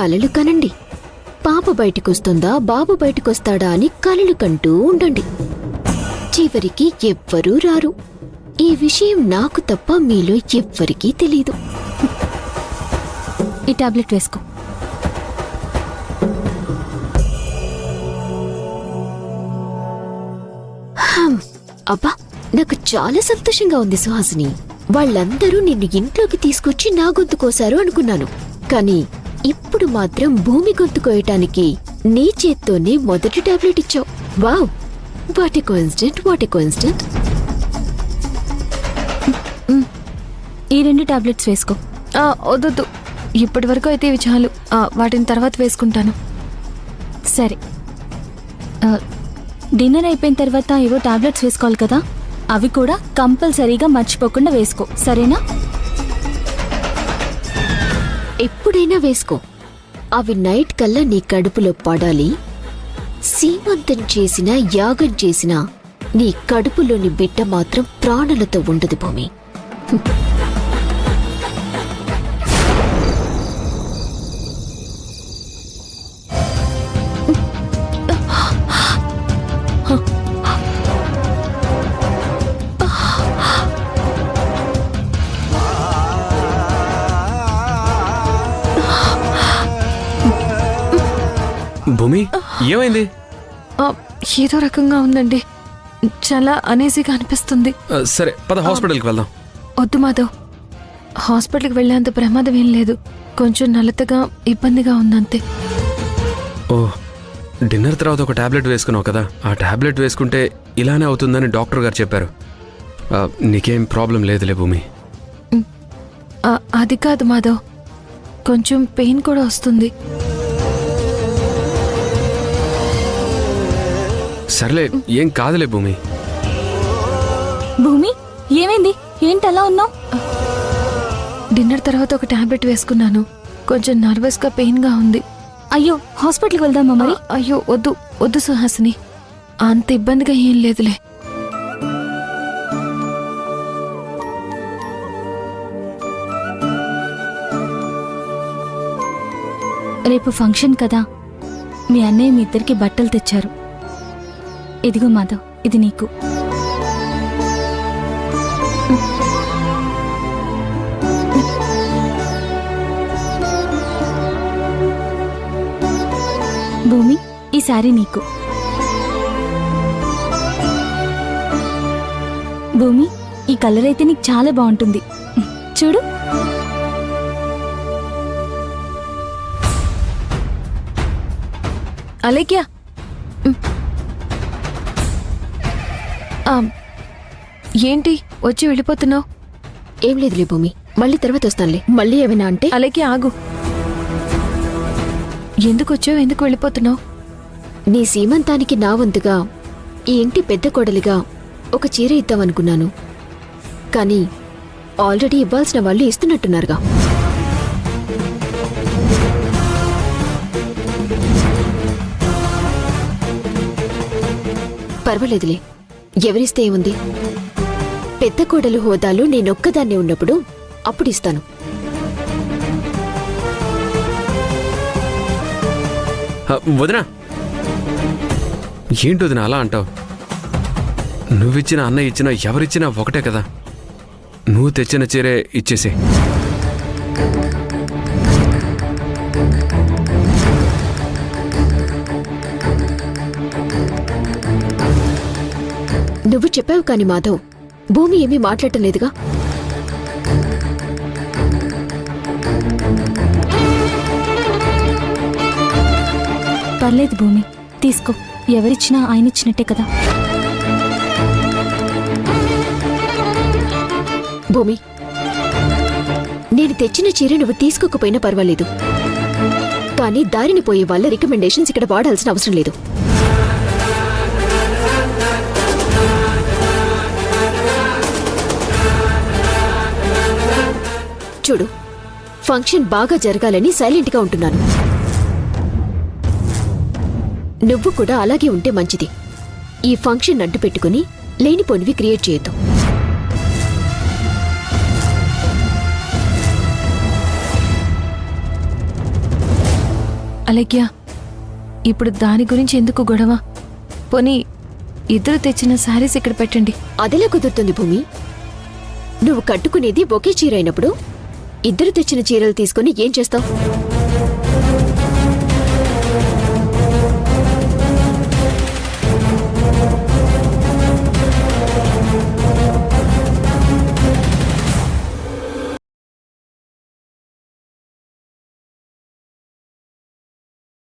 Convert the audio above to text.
కలలు కనండి. పాప బయటికొస్తుందా, బాబు బయటికొస్తాడా అని కలలు కంటూ ఉండండి. చివరికి ఎవ్వరూ రారు. ఈ విషయం నాకు తప్ప మీలో ఎవ్వరికీ తెలీదు. ఈ టాబ్లెట్ వేసుకో. అబ్బా, నాకు చాలా సంతోషంగా ఉంది సుహాసిని. వాళ్ళందరూ నిన్ను ఇంట్లోకి తీసుకొచ్చి నా గొంతు కోసారు అనుకున్నాను. కానీ ఇప్పుడు మాత్రం భూమి గొంతు కోయటానికి నీ చేత్తోనే మొదటి టాబ్లెట్ ఇచ్చావు. Wow, what a coincident, what a coincident. ఈ 2 టాబ్లెట్స్ వేసుకో. వద్దు, ఇప్పటి వరకు అయితే ఇవి చాలు. వాటిని తర్వాత వేసుకుంటాను. సరే, డిన్నర్ అయిపోయిన తర్వాత ఏవో టాబ్లెట్స్ వేసుకోవాలి కదా, అవి కూడా కంపల్సరీగా మర్చిపోకుండా వేసుకో, సరేనా? ఎప్పుడైనా వేసుకో. అవి నైట్ కల్లా నీ కడుపులో పడాలి. సీమంతం చేసినా యాగం చేసినా నీ కడుపులోని బిడ్డ మాత్రం ప్రాణులతో ఉండదు భూమి. భూమి, ఏమైంది? ఏదో రకంగా ఉందండి. చాలా అనేజీగా అనిపిస్తుంది. సరే, పద హాస్పిటల్కి వెళ్దాం. వద్దు మాధవ్, హాస్పిటల్కి వెళ్ళేంత ప్రమాదం ఏం లేదు. కొంచెం నలతగా ఇబ్బందిగా ఉందంతే. ఓ, డిన్నర్ తర్వాత ఒక టాబ్లెట్ వేసుకున్నావు కదా, ఆ టాబ్లెట్ వేసుకుంటే ఇలానే అవుతుందని డాక్టర్ గారు చెప్పారు. నీకేం ప్రాబ్లం లేదులే భూమి. అది కాదు మాధవ్, కొంచెం పెయిన్ కూడా వస్తుంది. సర్లే, ఏం కాదులే భూమి. భూమి, ఏమైంది? ఏంటలా ఉన్నావు? డిన్నర్ తర్వాత ఒక టాబ్లెట్ వేసుకున్నాను. కొంచెం నర్వస్గా పెయిన్గా ఉంది. అయ్యో, హాస్పిటల్కి వెళ్దామా మరి? అయ్యో వద్దు వద్దు సుహాసిని, అంత ఇబ్బందిగా ఏం లేదులే. రేపు ఫంక్షన్ కదా, మీ అన్నయ్య మీ ఇద్దరికి బట్టలు తెచ్చారు. ఇదిగో మాధవ్, ఇది నీకు. భూమి, ఈ సారీ నీకు. భూమి, ఈ కలర్ అయితే నీకు చాలా బాగుంటుంది, చూడు. అలేఖ్యా, ఏంటి వచ్చి వెళ్ళిపోతున్నావు? ఏం లేదులే భూమి, మళ్ళీ తర్వాత వస్తానులే. మళ్ళీ ఏమైనా అంటే? అలేఖ్యా, ఆగు. ఎందుకు వచ్చావు? ఎందుకు వెళ్ళిపోతున్నావు? నీ సీమంతానికి నా వంతుగా ఈ ఇంటి పెద్ద కోడలిగా ఒక చీర ఇద్దామనుకున్నాను. కానీ ఆల్రెడీ ఇవ్వాల్సిన వాళ్ళు ఇస్తున్నట్టున్నారుగా. పర్వాలేదులే, ఎవరిస్తే ఏముంది. పెద్ద కోడలు హోదాలో నేనొక్కదాన్నే ఉన్నప్పుడు అప్పుడు ఇస్తాను. వదినా, ఏంటి వదినా అలా అంటావు? నువ్విచ్చిన అన్నయ్య ఇచ్చినా ఎవరిచ్చినా ఒకటే కదా. నువ్వు తెచ్చిన చీరే ఇచ్చేసే. నువ్వు చెప్పావు కాని మాధవ్, భూమి ఏమీ మాట్లాడటం లేదుగా. పర్లేదు భూమి, తీసుకో. ఎవరిచ్చినా ఆయనిచ్చినట్టే కదా. భూమి, నేను తెచ్చిన చీర నువ్వు తీసుకోకపోయినా పర్వాలేదు. కానీ దారిని పోయే వాళ్ళ రికమెండేషన్స్ ఇక్కడ వాడాల్సిన అవసరం లేదు. చూడు, ఫంక్షన్ బాగా జరగాలని సైలెంట్గా ఉంటున్నాను. నువ్వు కూడా అలాగే ఉంటే మంచిది. ఈ ఫంక్షన్ అడ్డు పెట్టుకుని లేనిపోనివి క్రియేట్ చేయొద్దు. అలేఖ్య, ఇప్పుడు దాని గురించి ఎందుకు గొడవ? పోనీ ఇద్దరు తెచ్చిన శారీస్ ఇక్కడ పెట్టండి. అదిలా కుదురుతుంది భూమి? నువ్వు కట్టుకునేది ఒకే చీర అయినప్పుడు ఇద్దరు తెచ్చిన చీరలు తీసుకుని ఏం చేస్తావు?